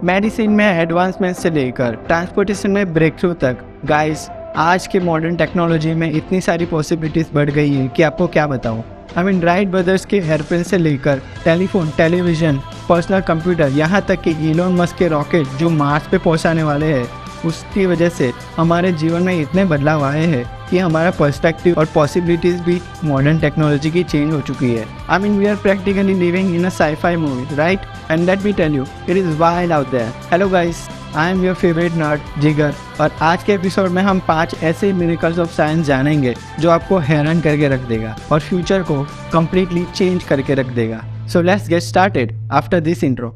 Medicine में advancement से लेकर ट्रांसपोर्टेशन में ब्रेक थ्रू तक गाइस, आज के मॉडर्न टेक्नोलॉजी में इतनी सारी पॉसिबिलिटीज़ बढ़ गई है कि आपको क्या बताऊं। राइट ब्रदर्स के एयरप्लेन से लेकर टेलीफोन, टेलीविज़न, पर्सनल कंप्यूटर, यहाँ तक कि इलोन मस्क के रॉकेट जो मार्स पे पहुँचाने वाले हैं, उसकी वजह से हमारे जीवन में इतने बदलाव आए हैं कि हमारा पर्सपेक्टिव और पॉसिबिलिटीज़ भी मॉडर्न टेक्नोलॉजी की चेंज हो चुकी है। We are practically living in a sci-fi movie, right? And let me tell you, it is wild out there. Hello guys, I am your favourite nerd Jigar, और आज के episode में हम 5 ऐसे मिरेकल्स ऑफ साइंस जानेंगे जो आपको हैरान करके रख देगा और फ्यूचर को कम्प्लीटली चेंज करके रख देगा। So let's get started after this intro.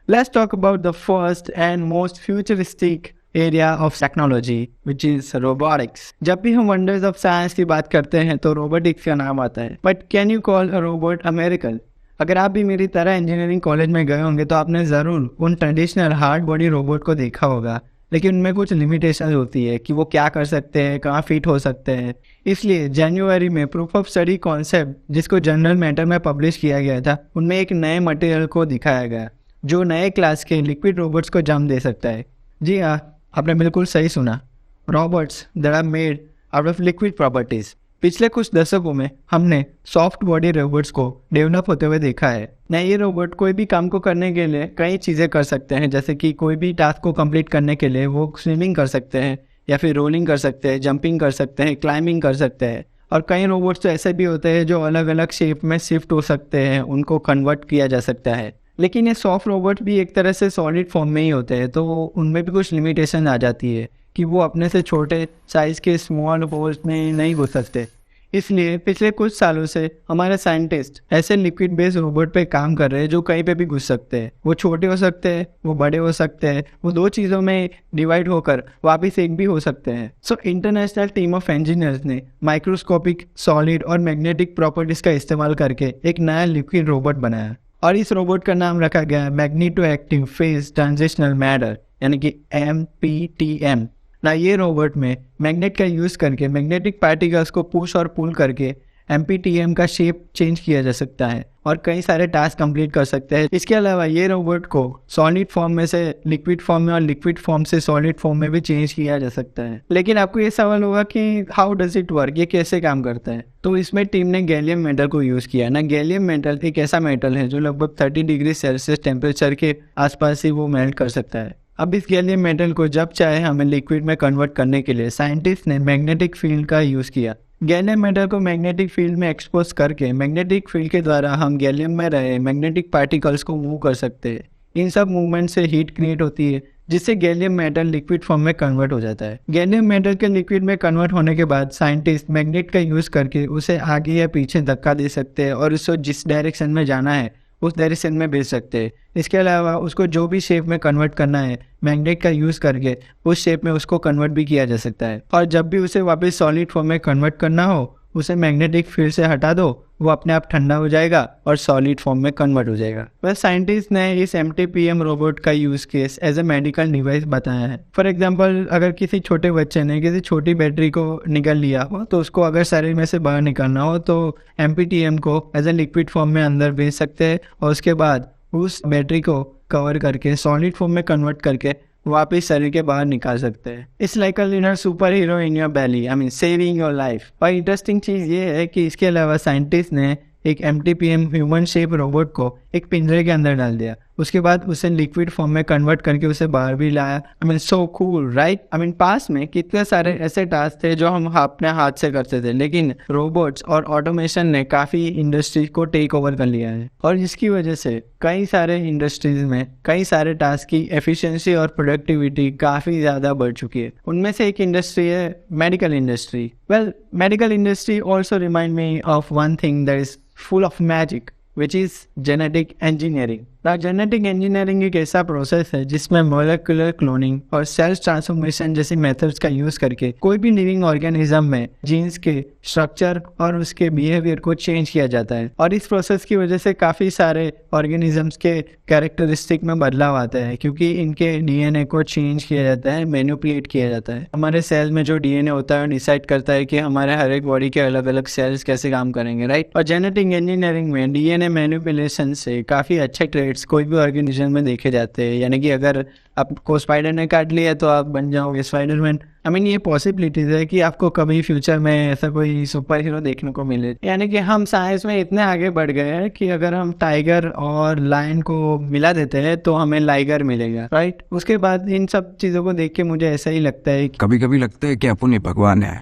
Let's talk about the first and most futuristic area of technology, which is robotics. जब भी हम wonders of science की बात करते हैं तो robotics का नाम आता है। But can you call a robot a miracle? अगर आप भी मेरी तरह इंजीनियरिंग कॉलेज में गए होंगे तो आपने ज़रूर उन ट्रेडिशनल हार्ड बॉडी रोबोट को देखा होगा, लेकिन उनमें कुछ लिमिटेशन होती है कि वो क्या कर सकते हैं, कहाँ फिट हो सकते हैं। इसलिए जनवरी में प्रूफ ऑफ स्टडी कॉन्सेप्ट, जिसको जर्नल मैटर में पब्लिश किया गया था, उनमें एक नए मटेरियल को दिखाया गया जो नए क्लास के लिक्विड रोबोट्स को जन्म दे सकता है। जी हाँ, आपने बिल्कुल सही सुना, robots that are made out of liquid properties. पिछले कुछ दशकों में हमने सॉफ्ट बॉडी रोबोट्स को डेवलप होते हुए देखा है। नए ये रोबोट कोई भी काम को करने के लिए कई चीज़ें कर सकते हैं, जैसे कि कोई भी टास्क को कंप्लीट करने के लिए वो स्विमिंग कर सकते हैं, या फिर रोलिंग कर सकते हैं, जंपिंग कर सकते हैं, क्लाइंबिंग कर सकते हैं। और कई रोबोट्स तो ऐसे भी होते हैं जो अलग अलग शेप में शिफ्ट हो सकते हैं, उनको कन्वर्ट किया जा सकता है। लेकिन ये सॉफ्ट रोबोट भी एक तरह से सॉलिड फॉर्म में ही होते हैं, तो उनमें भी कुछ लिमिटेशन आ जाती है कि वो अपने से छोटे साइज़ के स्मॉल होल्स में नहीं घुस सकते। इसलिए पिछले कुछ सालों से हमारे साइंटिस्ट ऐसे लिक्विड बेस्ड रोबोट पे काम कर रहे हैं जो कहीं पे भी घुस सकते हैं। वो छोटे हो सकते हैं, वो बड़े हो सकते हैं, वो 2 चीज़ों में डिवाइड होकर वापस एक भी हो सकते हैं। So international team of engineers ने माइक्रोस्कोपिक, सॉलिड और मैग्नेटिक प्रॉपर्टीज़ का इस्तेमाल करके एक नया लिक्विड रोबोट बनाया, और इस रोबोट का नाम रखा गया magneto active phase transitional matter, यानी कि MPTM। ना ये रोबोट में मैग्नेट का यूज़ करके मैग्नेटिक पार्टिकल्स को पुश और पुल करके MPTM का शेप चेंज किया जा सकता है और कई सारे टास्क कंप्लीट कर सकते हैं। इसके अलावा ये रोबोट को सॉलिड फॉर्म में से लिक्विड फॉर्म में और लिक्विड फॉर्म से सॉलिड फॉर्म में भी चेंज किया जा सकता है। लेकिन आपको ये सवाल होगा कि हाउ डज इट वर्क, ये कैसे काम करता है? तो इसमें टीम ने गैलियम मेटल को यूज़ किया। ना गैलियम मेटल एक ऐसा मेटल है जो लगभग 30 डिग्री सेल्सियस टेम्परेचर के आसपास ही वो मेल्ट कर सकता है। अब इस गैलियम मेटल को जब चाहे हमें लिक्विड में कन्वर्ट करने के लिए साइंटिस्ट ने मैग्नेटिक फील्ड का यूज़ किया। गैलियम मेटल को मैग्नेटिक फील्ड में एक्सपोज करके मैग्नेटिक फील्ड के द्वारा हम गैलियम में रहे मैग्नेटिक पार्टिकल्स को मूव कर सकते हैं। इन सब मूवमेंट से हीट क्रिएट होती है, जिससे गैलियम मेटल लिक्विड फॉर्म में कन्वर्ट हो जाता है। गैलियम मेटल के लिक्विड में कन्वर्ट होने के बाद साइंटिस्ट मैग्नेट का यूज़ करके उसे आगे या पीछे धक्का दे सकते हैं और उसको जिस डायरेक्शन में जाना है उस डायरेक्शन में भेज सकते हैं। इसके अलावा उसको जो भी शेप में कन्वर्ट करना है, मैग्नेट का यूज़ करके उस शेप में उसको कन्वर्ट भी किया जा सकता है। और जब भी उसे वापस सॉलिड फॉर्म में कन्वर्ट करना हो, उसे मैग्नेटिक फील्ड से हटा दो, वो अपने आप ठंडा हो जाएगा और सॉलिड फॉर्म में कन्वर्ट हो जाएगा। वह साइंटिस्ट ने इस MTPM रोबोट का use case as a medical device बताया है। फॉर एग्जांपल, अगर किसी छोटे बच्चे ने किसी छोटी बैटरी को निकल लिया हो, तो उसको अगर शरीर में से बाहर निकालना हो तो MPTM को एज ए लिक्विड फॉर्म में अंदर भेज सकते हैं और उसके बाद उस बैटरी को कवर करके सॉलिड फॉर्म में कन्वर्ट करके वापिस शरीर के बाहर निकाल सकते हैं। It's like a little super hero in your belly, saving your life. और इंटरेस्टिंग चीज़ ये है कि इसके अलावा साइंटिस्ट ने एक MTPM ह्यूमन शेप रोबोट को एक पिंजरे के अंदर डाल दिया, उसके बाद उसे लिक्विड फॉर्म में कन्वर्ट करके उसे बाहर भी लाया। So cool, right? पास में कितने सारे ऐसे टास्क थे जो हम अपने हाथ से करते थे, लेकिन रोबोट्स और ऑटोमेशन ने काफ़ी इंडस्ट्रीज को टेक ओवर कर लिया है, और इसकी वजह से कई सारे इंडस्ट्रीज में कई सारे टास्क की एफिशिएंसी और प्रोडक्टिविटी काफ़ी ज़्यादा बढ़ चुकी है। उनमें से एक इंडस्ट्री है medical industry. Medical industry also remind me of one thing that is full of magic, which is genetic engineering. Genetic engineering एक ऐसा प्रोसेस है जिसमें मोलेकुलर क्लोनिंग और सेल ट्रांसफॉर्मेशन जैसी मेथड्स का यूज करके कोई भी लिविंग ऑर्गेनिज्म में जीन्स के स्ट्रक्चर और उसके बिहेवियर को चेंज किया जाता है। और इस प्रोसेस की वजह से काफी सारे ऑर्गेनिजम्स के कैरेक्टरिस्टिक में बदलाव आता है, क्योंकि इनके डीएनए को चेंज किया जाता है, मैनिपुलेट किया जाता है। हमारे सेल में जो डीएनए होता है डिसाइड करता है कि हमारे हर एक बॉडी के अलग अलग सेल्स कैसे काम करेंगे, राइट। और जेनेटिक इंजीनियरिंग में डीएनए मैनिपुलेशन से काफी अच्छे ट्रेड्स कोई भी ऑर्गेनिज्म में देखे जाते हैं। यानी कि अगर आपको स्पाइडर ने काट लिया तो आप बन जाओगे स्पाइडरमैन। ये पॉसिबिलिटीज है कि आपको कभी फ्यूचर में ऐसा कोई सुपर हीरो देखने को मिले। यानी कि हम साइंस में इतने आगे बढ़ गए हैं कि अगर हम टाइगर और लायन को मिला देते हैं तो हमें लाइगर मिलेगा, राइट। उसके बाद इन सब चीज़ों को देख के मुझे ऐसा ही लगता है, कभी कभी लगता है कि अपन ही भगवान है।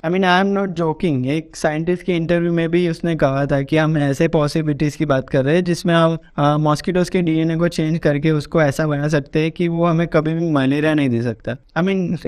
I am not joking. एक साइंटिस्ट के इंटरव्यू में भी उसने कहा था कि हम ऐसे पॉसिबिलिटीज की बात कर रहे हैं जिसमें हम मॉस्किटोज के डीएनए को चेंज करके उसको ऐसा बना सकते हैं कि वो हमें कभी भी मलेरिया नहीं दे सकता।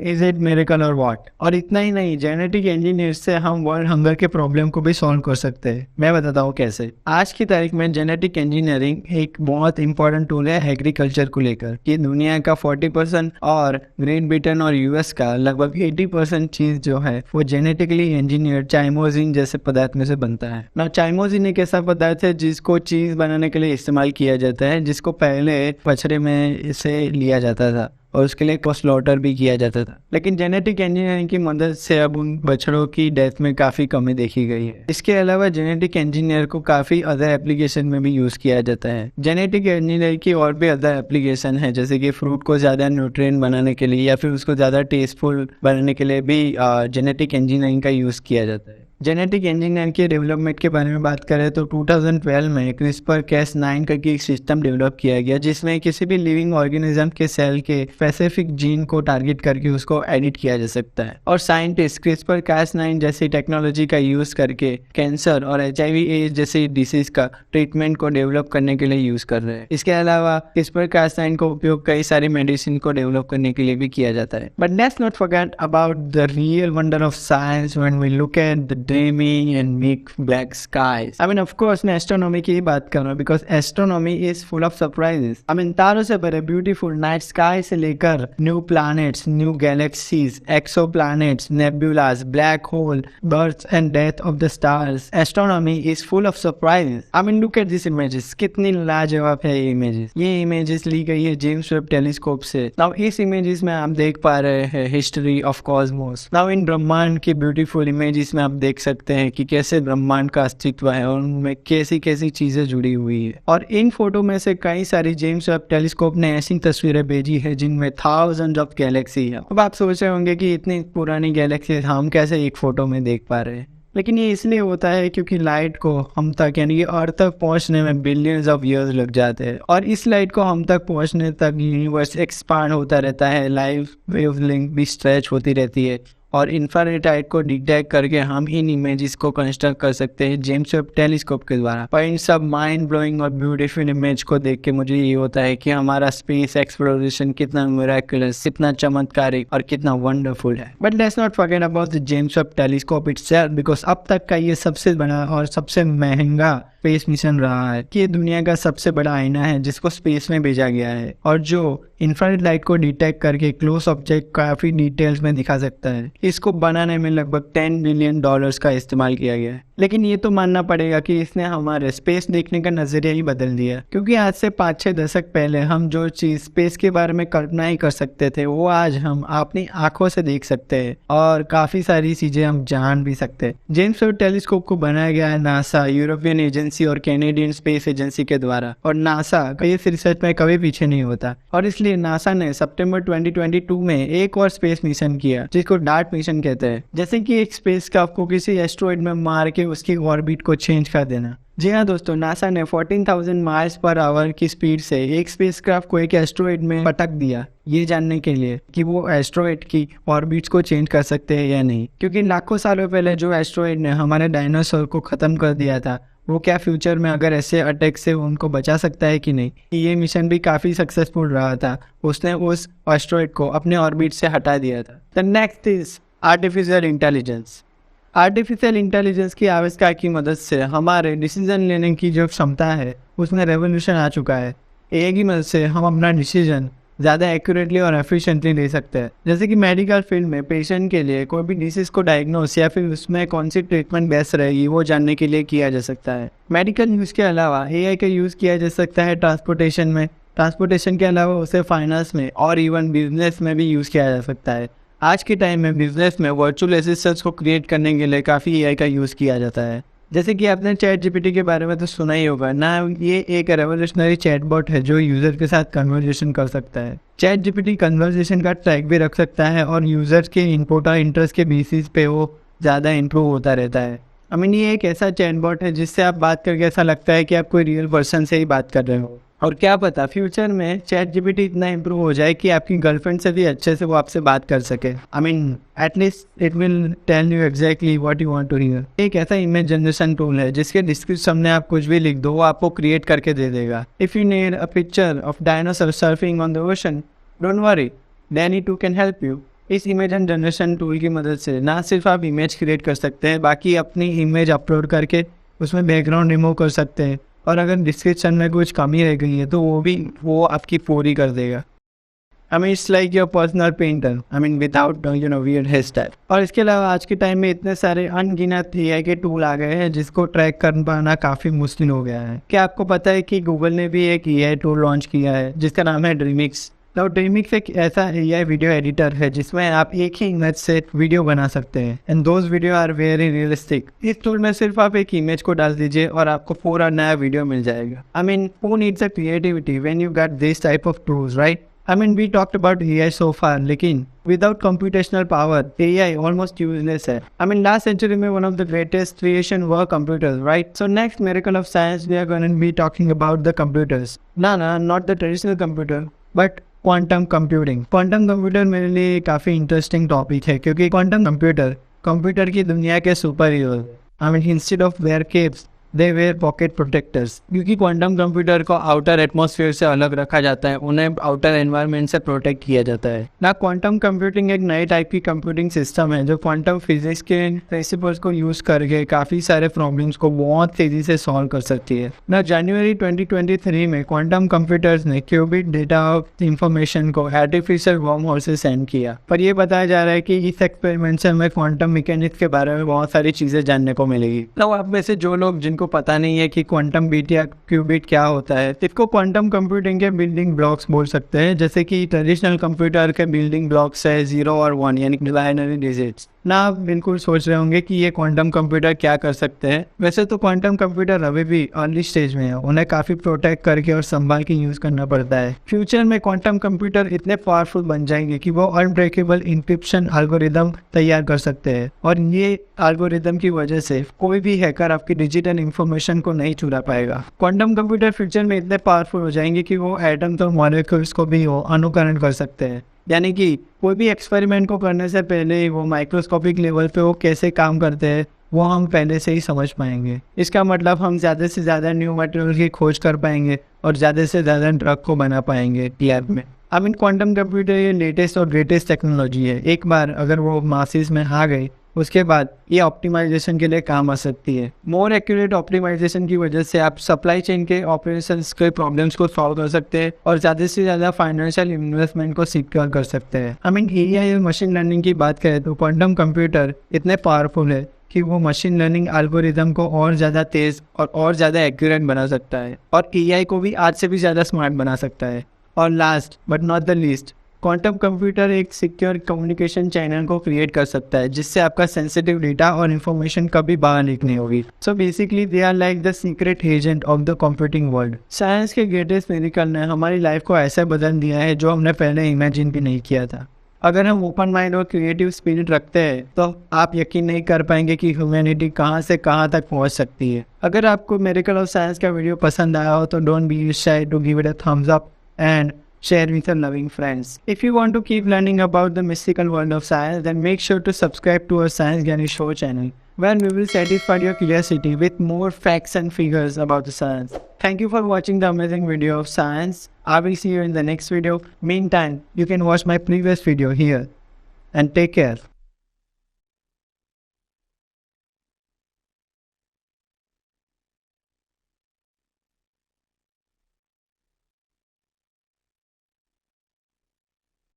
इज इट मिरेकल और व्हाट। और इतना ही नहीं, जेनेटिक इंजीनियर से हम वर्ल्ड हंगर के प्रॉब्लम को भी सॉल्व कर सकते हैं। मैं बताता हूँ कैसे। आज की तारीख में जेनेटिक इंजीनियरिंग एक बहुत इंपॉर्टेंट टूल है एग्रीकल्चर को लेकर, कि दुनिया का 40% और ग्रेट ब्रिटेन और यूएस का लगभग 80% चीज जो है वो जेनेटिकली इंजीनियर्ड चाइमोजिन जैसे पदार्थ में से बनता है ना। चाइमोजिन एक ऐसा पदार्थ है जिसको चीज बनाने के लिए इस्तेमाल किया जाता है, जिसको पहले बछड़े में इसे लिया जाता था और उसके लिए स्लॉटर भी किया जाता था। लेकिन जेनेटिक इंजीनियरिंग की मदद से अब उन बछड़ों की डेथ में काफी कमी देखी गई है। इसके अलावा जेनेटिक इंजीनियर को काफी अदर एप्लीकेशन में भी यूज किया जाता है। जेनेटिक इंजीनियर की और भी अदर एप्लीकेशन है, जैसे कि फ्रूट को ज्यादा न्यूट्रिएंट बनाने के लिए या फिर उसको ज्यादा टेस्टफुल बनाने के लिए भी जेनेटिक इंजीनियरिंग का यूज किया जाता है। जेनेटिक इंजीनियर के डेवलपमेंट के बारे में बात करें तो 2012 में CRISPR-Cas9 का एक सिस्टम डेवलप किया गया, जिसमें किसी भी लिविंग ऑर्गेनिज्म के सेल के स्पेसिफिक जीन को टारगेट करके उसको एडिट किया जा सकता है। और साइंटिस्ट CRISPR-Cas9 जैसी टेक्नोलॉजी का यूज करके कैंसर और HIV/AIDS जैसी डिसीज का ट्रीटमेंट को डेवलप करने के लिए यूज कर रहे हैं। इसके अलावा CRISPR-Cas9 का उपयोग कई सारी मेडिसिन को डेवलप करने के लिए भी किया जाता है। But let's not forget about the real wonder of science when we look at the dreamy and big black skies. Of course मैं एस्ट्रोनॉमी की ही बात कर रहा हूँ, because astronomy is full of surprises. तारों से भरे ब्यूटीफुल नाइट स्काई से लेकर new planets, new galaxies, exoplanets, nebulas, black hole, birth and death of the stars, astronomy is full of surprises. Look at this images, कितनी लाजवाब है ये images. ये इमेजेस ली गई है जेम्स वेब टेलीस्कोप से। नाउ इस इमेजेस में आप देख पा रहे हैं history of Cosmos. Now in ब्रह्मांड की ब्यूटीफुल इमेजेस में आप देख सकते हैं कि कैसे ब्रह्मांड का अस्तित्व है और उनमें कैसी कैसी चीजें जुड़ी हुई है। और इन फोटो में से कई सारी जेम्स वेब टेलीस्कोप ने ऐसी तस्वीरें भेजी है जिनमें थाउजेंड ऑफ गैलेक्सी है। अब आप सोच रहे होंगे कि इतनी पुरानी गैलेक्सी हम कैसे एक फोटो में देख पा रहे हैं, लेकिन ये इसलिए होता है क्योंकि लाइट को हम तक यानी कि अर्थ तक पहुंचने में बिलियंस ऑफ ईयर्स लग जाते हैं। और इस लाइट को हम तक पहुंचने तक यूनिवर्स एक्सपांड होता रहता है, लाइट वेवलेंथ भी स्ट्रेच होती रहती है और इंफ्रारेड लाइट को डिटेक्ट करके हम इन इमेजेस को कंस्ट्रक्ट कर सकते हैं जेम्स वेब टेलीस्कोप के द्वारा। पर इन सब माइंड ब्लोइंग और ब्यूटीफुल इमेज को देख के मुझे ये होता है कि हमारा स्पेस एक्सप्लोरेशन कितना मिरेकुलस, कितना चमत्कारिक और कितना वंडरफुल है। But let's not forget about the James Webb telescope itself, because अब तक का ये सबसे बड़ा और सबसे महंगा स्पेस मिशन रहा है कि ये दुनिया का सबसे बड़ा आईना है जिसको स्पेस में भेजा गया है और जो इंफ्रारेड लाइट को डिटेक्ट करके क्लोज ऑब्जेक्ट काफी डिटेल्स में दिखा सकता है। इसको बनाने में लगभग $10 बिलियन का इस्तेमाल किया गया है। लेकिन ये तो मानना पड़ेगा कि इसने हमारे स्पेस देखने का नजरिया ही बदल दिया, क्योंकि आज से 5-6 दशक पहले हम जो चीज स्पेस के बारे में कल्पना ही कर सकते थे वो आज हम अपनी आंखों से देख सकते हैं और काफी सारी चीजें हम जान भी सकते हैं। जेम्स वेब टेलीस्कोप को बनाया गया है नासा, यूरोपियन एजेंसी और कैनेडियन स्पेस एजेंसी के द्वारा, और नासा इस रिसर्च में कभी पीछे नहीं होता। और इसलिए नासा ने सितंबर 2022 में एक और स्पेस मिशन किया जिसको डार्ट मिशन कहते हैं। जैसे कि एक स्पेसक्राफ्ट को किसी एस्ट्रॉइड में मार के उसकी ऑर्बिट को चेंज कर देना। जी हाँ दोस्तों, नासा ने 14,000 माइल्स पर आवर की स्पीड से एक स्पेसक्राफ्ट को एक एस्ट्रॉइड में पटक दिया, ये जानने के लिए कि वो एस्ट्रॉइड की ऑर्बिट्स को चेंज कर सकते हैं या नहीं। क्योंकि लाखों सालों पहले जो एस्ट्रॉइड ने हमारे डायनासोर को खत्म कर दिया था, वो क्या फ्यूचर में अगर ऐसे अटैक से उनको बचा सकता है कि नहीं। ये मिशन भी काफी सक्सेसफुल रहा था, उसने उस एस्ट्रॉइड को अपने ऑर्बिट से हटा दिया था। The next is artificial intelligence. Artificial intelligence की आविष्कार की मदद से हमारे डिसीजन लेने की जो क्षमता है उसमें रेवोल्यूशन आ चुका है। एआई की मदद से हम अपना डिसीजन ज़्यादा एक्यूरेटली और एफिशिएंटली ले सकते हैं। जैसे कि मेडिकल फील्ड में पेशेंट के लिए कोई भी डिसीज़ को डायग्नोस या फिर उसमें कौन सी ट्रीटमेंट बेस्ट रहेगी वो जानने के लिए किया जा सकता है। मेडिकल यूज़ के अलावा एआई का यूज़ किया जा सकता है ट्रांसपोर्टेशन में। ट्रांसपोर्टेशन के अलावा उसे फाइनेंस में और इवन बिजनेस में भी यूज़ किया जा सकता है। आज के टाइम में बिजनेस में वर्चुअल असिस्टेंट्स को क्रिएट करने के लिए काफ़ी एआई का यूज़ किया जाता है। जैसे कि आपने चैट जीपीटी के बारे में तो सुना ही होगा ना। ये एक रेवोल्यूशनरी चैटबॉट है जो यूज़र के साथ कन्वर्सेशन कर सकता है। चैट जीपीटी कन्वर्सेशन का ट्रैक भी रख सकता है और यूज़र्स के इनपुट और इंटरेस्ट के बेसिस पे वो ज़्यादा इम्प्रूव होता रहता है। ये एक ऐसा चैटबॉट है जिससे आप बात करके ऐसा लगता है कि आप कोई रियल पर्सन से ही बात कर रहे हो। और क्या पता फ्यूचर में चैट जीपीटी इतना इम्प्रूव हो जाए कि आपकी गर्लफ्रेंड से भी अच्छे से वो आपसे बात कर सके। At least it will tell you exactly what you want to hear. एक ऐसा इमेज जनरेशन टूल है जिसके डिस्क्रिप्शन में आप कुछ भी लिख दो वो आपको क्रिएट करके दे देगा। If you need a picture of dinosaur surfing on the ocean, don't worry, DALL-E two can help you. इस इमेज जनरेशन टूल की मदद से ना सिर्फ आप इमेज क्रिएट कर सकते हैं, बाकी अपनी इमेज अपलोड करके उसमें बैकग्राउंड रिमूव कर सकते हैं। और अगर डिस्क्रिप्शन में कुछ कमी रह गई है तो वो आपकी पूरी कर देगा। It's like your personal painter, without weird hair style. और इसके अलावा आज के टाइम में इतने सारे अनगिनत एआई के टूल आ गए हैं जिसको ट्रैक कर पाना काफ़ी मुश्किल हो गया है। क्या आपको पता है कि गूगल ने भी एक एआई टूल लॉन्च किया है जिसका नाम है ड्रीमिक्स। तो ड्रीमिक्स एक ऐसा एआई वीडियो एडिटर है जिसमें आप एक ही इमेज से वीडियो बना सकते हैं and those videos are very realistic. इस टूल में सिर्फ आप एक इमेज को डाल दीजिए और आपको पूरा नया वीडियो मिल जाएगा। Who needs a creativity when you get this type of tools, right? We talked about AI so far, लेकिन without computational power, AI almost useless है। last century में one of the greatest creation were computers, right? So next miracle of science, we are going to be talking about the computers. No, not the traditional computer, but quantum computing. Quantum computer मेरे लिए काफ़ी interesting topic है क्योंकि quantum computer की दुनिया के super hero. Instead of wear capes they wear pocket protectors. क्योंकि quantum computer को आउटर एटमॉस्फेयर से अलग रखा जाता है, उन्हें आउटर एनवायरनमेंट से प्रोटेक्ट किया जाता है ना। क्वांटम कंप्यूटिंग एक नए टाइप की कंप्यूटिंग सिस्टम है जो क्वांटम फिजिक्स के प्रिंसिपल्स को यूज करके काफ़ी सारे प्रॉब्लम्स को बहुत तेज़ी से सॉल्व कर सकती है ना। जनवरी 2023 में क्वांटम कंप्यूटर्स ने क्यूबिट डेटा ऑफ इंफॉर्मेशन को आर्टिफिशियल वर्म होल से सेंड किया। पर यह बताया जा रहा है कि इस एक्सपेरिमेंट से हमें क्वांटम मैकेनिक्स के बारे में बहुत सारी चीज़ें जानने को मिलेगी। तो आप में से जो लोग को पता नहीं है कि क्वांटम बीट या क्यूबिट क्या होता है, इसको क्वांटम कंप्यूटिंग के बिल्डिंग ब्लॉक्स बोल सकते हैं। जैसे कि ट्रेडिशनल कंप्यूटर के बिल्डिंग ब्लॉक्स है 0 और 1 यानी बाइनरी डिजिट्स ना। आप बिल्कुल सोच रहे होंगे कि ये क्वांटम कंप्यूटर क्या कर सकते हैं। वैसे तो क्वांटम कंप्यूटर अभी भी अर्ली स्टेज में है, उन्हें काफ़ी प्रोटेक्ट करके और संभाल के यूज़ करना पड़ता है। फ्यूचर में क्वांटम कंप्यूटर इतने पावरफुल बन जाएंगे कि वो अनब्रेकेबल इंक्रिप्शन एल्गोरिदम तैयार कर सकते हैं और ये एल्गोरिदम की वजह से कोई भी हैकर आपकी डिजिटल इंफॉर्मेशन को नहीं चुरा पाएगा। क्वांटम कंप्यूटर फ्यूचर में इतने पावरफुल हो जाएंगे कि वो एटम्स और मॉलिक्यूल्स को भी अनुकरण कर सकते हैं। यानी कि कोई भी एक्सपेरिमेंट को करने से पहले वो माइक्रोस्कोपिक लेवल पे वो कैसे काम करते हैं वो हम पहले से ही समझ पाएंगे। इसका मतलब हम ज़्यादा से ज़्यादा न्यू मटेरियल की खोज कर पाएंगे और ज़्यादा से ज़्यादा ड्रग को बना पाएंगे लैब में। क्वांटम कंप्यूटर ये लेटेस्ट और ग्रेटेस्ट टेक्नोलॉजी है। एक बार अगर वो मासेस में आ गई उसके बाद ये ऑप्टिमाइजेशन के लिए काम आ सकती है। मोर एक्यूरेट ऑप्टिमाइजेशन की वजह से आप सप्लाई चेन के ऑपरेशंस के प्रॉब्लम्स को सॉल्व कर सकते हैं और ज़्यादा से ज़्यादा फाइनेंशियल इन्वेस्टमेंट को सिक्योर कर सकते हैं। एआई और मशीन लर्निंग की बात करें तो क्वांटम कंप्यूटर इतने पावरफुल है कि वो मशीन लर्निंग एल्गोरिदम को और ज़्यादा तेज़ और ज़्यादा एक्यूरेट बना सकता है और एआई को भी आज से भी ज़्यादा स्मार्ट बना सकता है। और last but not the least, quantum computer एक सिक्योर कम्युनिकेशन चैनल को क्रिएट कर सकता है जिससे आपका सेंसिटिव डेटा और इन्फॉर्मेशन कभी बाहर लीक नहीं होगी। So basically they are like the secret agent of the computing world. Science के ग्रेटेस्ट मिरेकल ने हमारी लाइफ को ऐसे बदल दिया है जो हमने पहले इमेजिन भी नहीं किया था। अगर हम ओपन माइंड और क्रिएटिव स्पिरिट रखते हैं तो आप यकीन नहीं कर पाएंगे कि ह्यूमैनिटी कहाँ से कहाँ तक पहुँच सकती है। अगर आपको मिरेकल ऑफ साइंस का वीडियो पसंद आया हो तो don't be shy to give it a thumbs up and share with your loving friends. If you want to keep learning about the mystical world of science, then make sure to subscribe to our Science Gyani Show channel, where we will satisfy your curiosity with more facts and figures about the science. Thank you for watching the amazing video of science. I will see you in the next video. Meantime, you can watch my previous video here and take care.